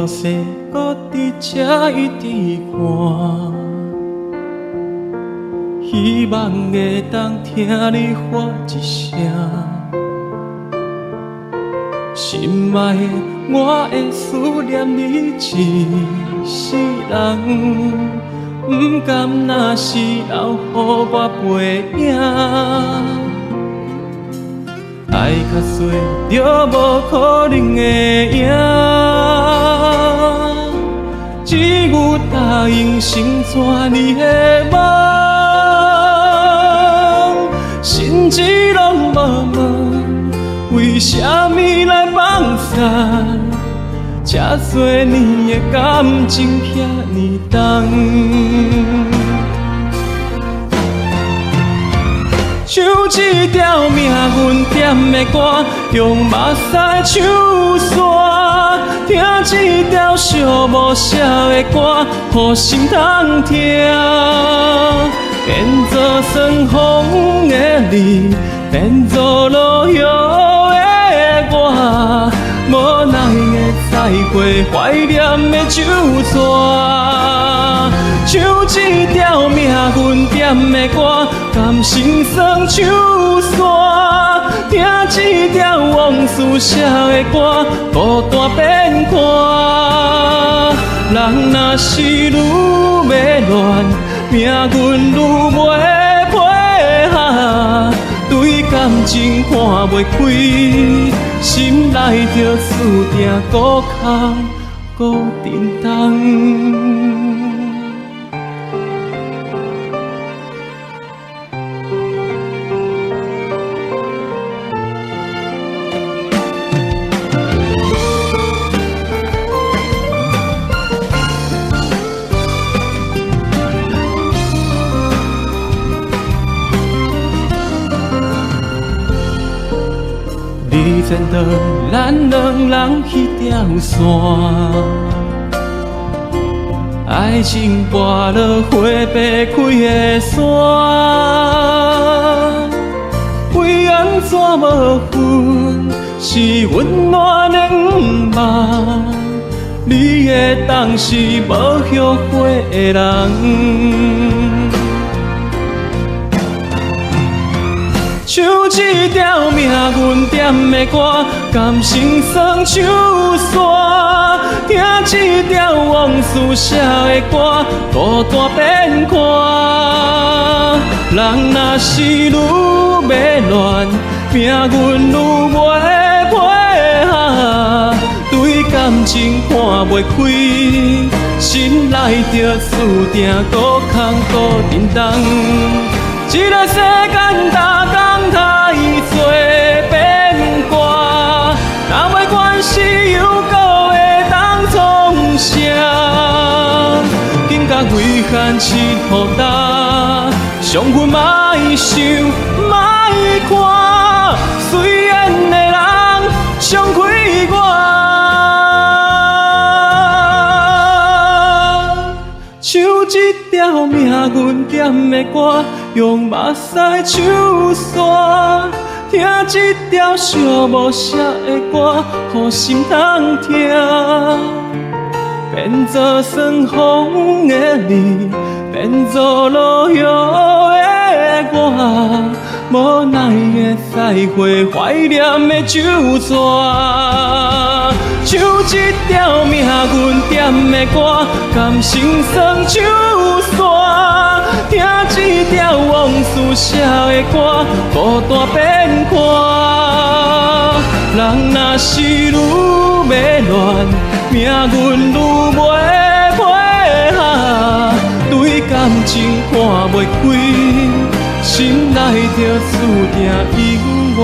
后世搁伫这一直看，希望会当听你发一声，心爱的，我会思念你一世人，不甘若是留予我背影。爱较衰，就无可能会赢。只有答应成全你的梦，心机拢无问，为啥物来放散？这多年的感情遐尼重。唱一条命运点的歌，用目屎唱线，听一条寂寞写的歌，予心通听。变作酸风的你，变作落叶的我，无奈的再会，怀念的酒泉。唱一条命运点的歌，甘心酸唱线，听一条往事写的歌，孤单变看。人若是愈要乱，命运愈袂配合，对感情看袂开，心内就注定孤空孤沉重。你前途，咱两人彼条线，爱情跋落花白开的山，为安怎无分是温暖的梦？你会当是无后悔的人。唱一条命运点的歌，甘心酸唱线，听一条往事写的歌，孤单变看。人若是愈要乱，命运愈袂配合，对感情看袂开，心内就注定孤空孤沉重。这个世间大工太多变卦，若袂关系又搁会当创啥？紧甲遗憾切互焦，伤痕莫想莫看，随缘的人伤开我。唱一条命运点的歌，用目屎唱线，听一条寂寞写的歌，予心通听。变作酸风的你，变作落叶的我，无奈的再会，怀念的酒泉。唱一条命运点的歌，甘心酸唱线，听一条往事写的歌，孤单变看。人若是愈要乱，命运愈袂配合，对感情看袂开，心内就注定永远。